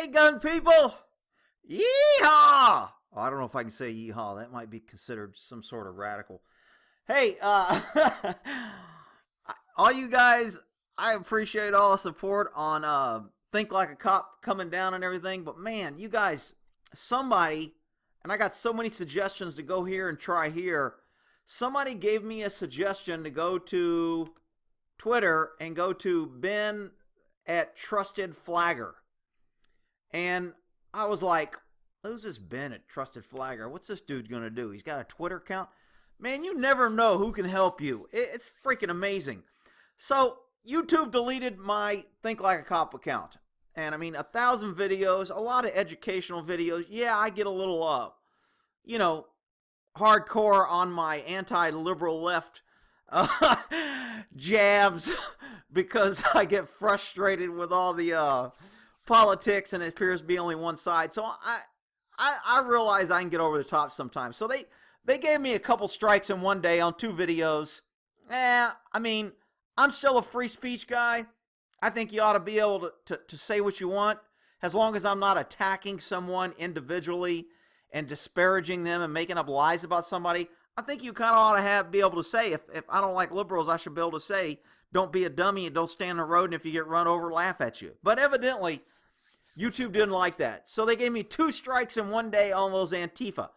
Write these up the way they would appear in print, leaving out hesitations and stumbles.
Hey, gun people! Yeehaw! Oh, I don't know if I can say yeehaw. That might be considered some sort of radical. Hey, all you guys, I appreciate all the support on Think Like a Cop coming down and everything. But man, you guys, somebody, and I got so many suggestions to go here and try here. Somebody gave me a suggestion to go to Twitter and go to Ben at trustedflagger. And I was like, who's this Ben at Trusted Flagger? What's this dude going to do? He's got a Twitter account? Man, you never know who can help you. It's freaking amazing. So, YouTube deleted my Think Like a Cop account. And I mean, 1,000 videos, a lot of educational videos. Yeah, I get a little, hardcore on my anti-liberal left jabs because I get frustrated with all the politics, and it appears to be only one side. So I realize I can get over the top sometimes. So they gave me a couple strikes in one day on 2 videos. I mean, I'm still a free speech guy. I think you ought to be able to say what you want, as long as I'm not attacking someone individually and disparaging them and making up lies about somebody. I think you kind of ought to be able to say, if I don't like liberals, I should be able to say, don't be a dummy and don't stand on the road, and if you get run over, laugh at you. But evidently, YouTube didn't like that. So they gave me 2 strikes in one day on those Antifa.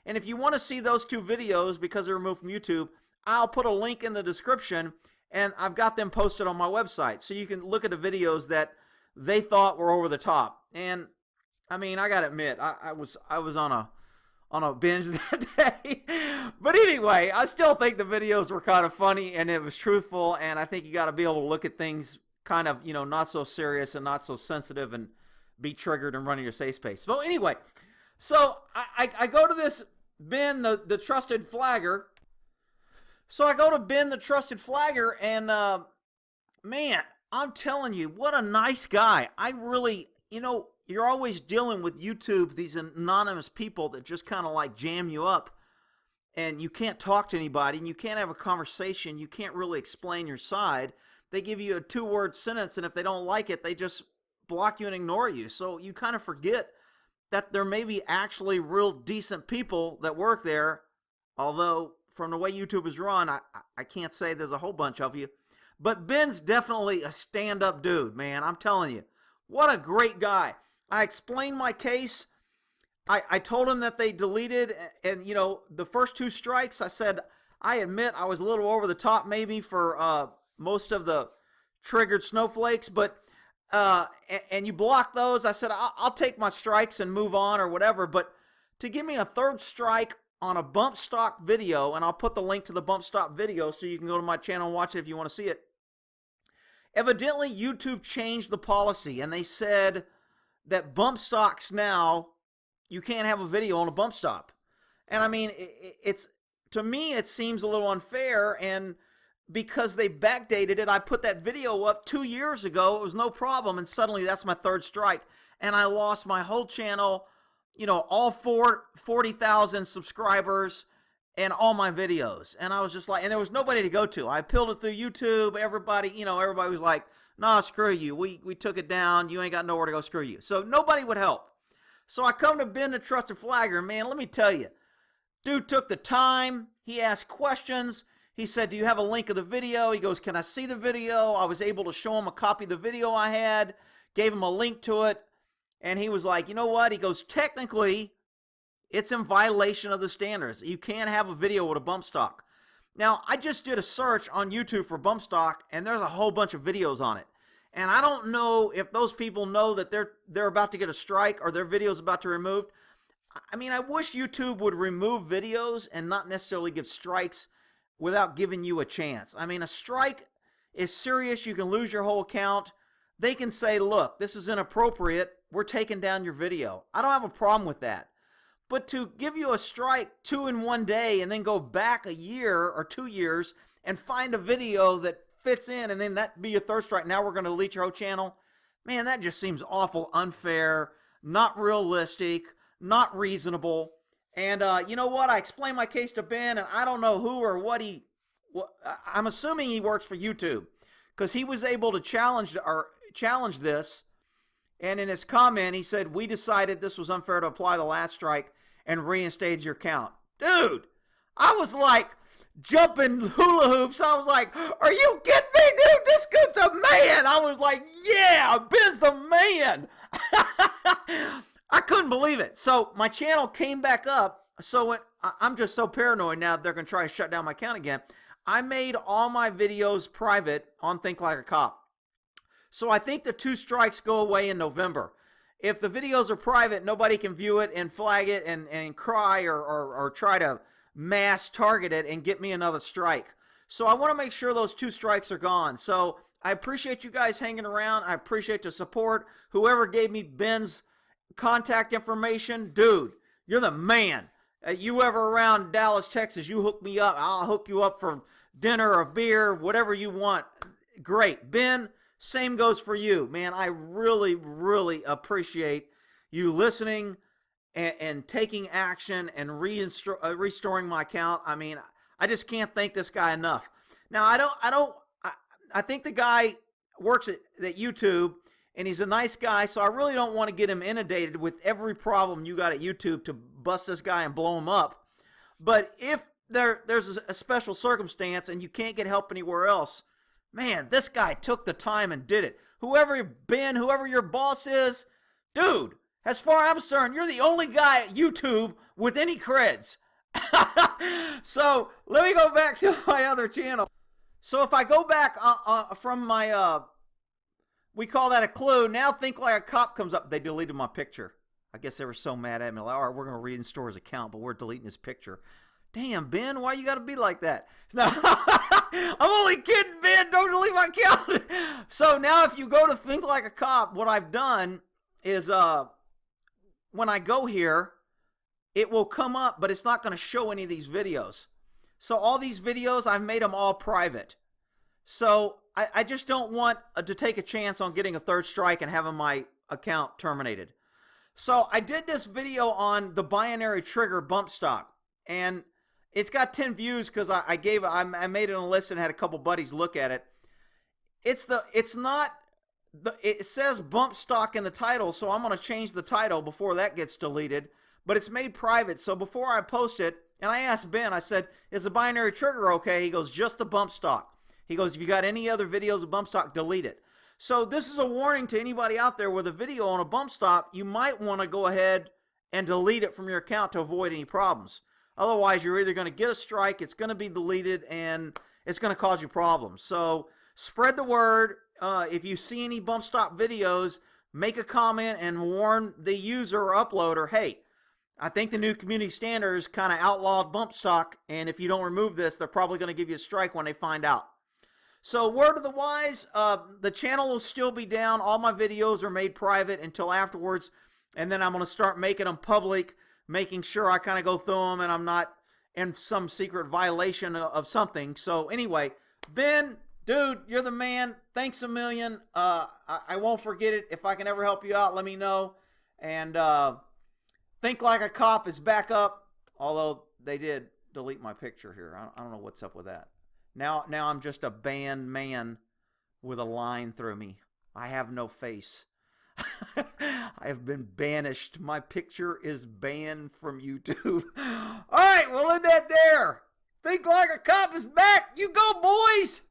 And if you want to see those 2 videos, because they're removed from YouTube, I'll put a link in the description, and I've got them posted on my website. So you can look at the videos that they thought were over the top. And, I mean, I got to admit, I was on a binge that day. But anyway, I still think the videos were kind of funny, and it was truthful, and I think you got to be able to look at things kind of, not so serious and not so sensitive and be triggered and run in your safe space. So anyway, so I go to this Ben, the Trusted Flagger. So I go to Ben, the Trusted Flagger, and man, I'm telling you, what a nice guy. I really, you're always dealing with YouTube, these anonymous people that just kind of like jam you up, and you can't talk to anybody, and you can't have a conversation. You can't really explain your side. They give you a 2-word sentence, and if they don't like it, they just block you and ignore you. So you kind of forget that there may be actually real decent people that work there, although from the way YouTube is run, I can't say there's a whole bunch of you. But Ben's definitely a stand-up dude, man. I'm telling you. What a great guy. I explained my case. I told him that they deleted, and, the first 2 strikes, I said, I admit I was a little over the top maybe for most of the triggered snowflakes, but and you block those. I said, I'll take my strikes and move on or whatever, but to give me a 3rd strike on a bump stock video, and I'll put the link to the bump stock video so you can go to my channel and watch it if you want to see it. Evidently, YouTube changed the policy, and they said that bump stocks now, you can't have a video on a bump stop. And I mean, it's to me, it seems a little unfair, and because they backdated it, I put that video up 2 years ago. It was no problem, and suddenly that's my 3rd strike, and I lost my whole channel, all 40,000 subscribers and all my videos. And I was just like, and there was nobody to go to. I appealed it through YouTube. Everybody, everybody was like, nah, screw you. We took it down. You ain't got nowhere to go. Screw you. So nobody would help. So I come to Ben, the Trusted Flagger. Man, let me tell you, dude took the time. He asked questions. He said, do you have a link of the video? He goes, can I see the video? I was able to show him a copy of the video I had, gave him a link to it, and he was like, you know what? He goes, technically, it's in violation of the standards. You can't have a video with a bump stock. Now, I just did a search on YouTube for bump stock, and there's a whole bunch of videos on it. And I don't know if those people know that they're about to get a strike or their video's about to be removed. I mean, I wish YouTube would remove videos and not necessarily give strikes without giving you a chance. I mean, a strike is serious. You can lose your whole account. They can say, look, this is inappropriate. We're taking down your video. I don't have a problem with that. But to give you a strike 2 in one day and then go back a year or 2 years and find a video that fits in and then that be your 3rd strike, now we're going to delete your whole channel, man, that just seems awful unfair, not realistic, not reasonable. And you know what? I explained my case to Ben, and I don't know who or what I'm assuming he works for YouTube, because he was able to challenge this, And in his comment, he said, "We decided this was unfair to apply the last strike and reinstate your count." Dude, I was like jumping hula hoops. I was like, "Are you kidding me, dude? This kid's a man." I was like, "Yeah, Ben's the man." I couldn't believe it. So my channel came back up. So I'm just so paranoid now that they're going to try to shut down my account again. I made all my videos private on Think Like a Cop. So I think the 2 strikes go away in November. If the videos are private, nobody can view it and flag it and cry or try to mass target it and get me another strike. So I want to make sure those 2 strikes are gone. So I appreciate you guys hanging around. I appreciate the support. Whoever gave me Ben's contact information, dude, you're the man. You ever around Dallas, Texas, you hook me up. I'll hook you up for dinner or beer, whatever you want. Great. Ben, same goes for you, man. I really, really appreciate you listening and taking action and restoring my account. I mean, I just can't thank this guy enough. Now, I think the guy works at YouTube, and he's a nice guy, so I really don't want to get him inundated with every problem you got at YouTube to bust this guy and blow him up. But if there's a special circumstance and you can't get help anywhere else, man, this guy took the time and did it. Whoever your boss is, dude, as far as I'm concerned, you're the only guy at YouTube with any creds. So let me go back to my other channel. So if I go back from my, we call that a clue. Now Think Like a Cop comes up. They deleted my picture. I guess they were so mad at me. Like, all right, we're going to reinstore his account, but we're deleting his picture. Damn, Ben, why you got to be like that? No, I'm only kidding, Ben. Don't delete my account. So now if you go to Think Like a Cop, what I've done is when I go here, it will come up, but it's not going to show any of these videos. So all these videos, I've made them all private. So I just don't want to take a chance on getting a 3rd strike and having my account terminated. So I did this video on the binary trigger bump stock, and it's got 10 views because I made it on a list and had a couple buddies look at it. It says bump stock in the title, so I'm going to change the title before that gets deleted, but it's made private. So before I post it, and I asked Ben, I said, "Is the binary trigger okay?" He goes, "Just the bump stock." He goes, "If you got any other videos of bump stock, delete it." So this is a warning to anybody out there with a video on a bump stock. You might want to go ahead and delete it from your account to avoid any problems. Otherwise, you're either going to get a strike, it's going to be deleted, and it's going to cause you problems. So spread the word. If you see any bump stock videos, make a comment and warn the user or uploader, hey, I think the new community standards kind of outlawed bump stock, and if you don't remove this, they're probably going to give you a strike when they find out. So word of the wise, the channel will still be down. All my videos are made private until afterwards, and then I'm going to start making them public, making sure I kind of go through them and I'm not in some secret violation of something. So anyway, Ben, dude, you're the man. Thanks a million. I won't forget it. If I can ever help you out, let me know. And Think Like a Cop is back up, although they did delete my picture here. I don't know what's up with that. Now I'm just a banned man with a line through me. I have no face. I have been banished. My picture is banned from YouTube. All right, well, in that there. Think Like a Cop is back. You go, boys.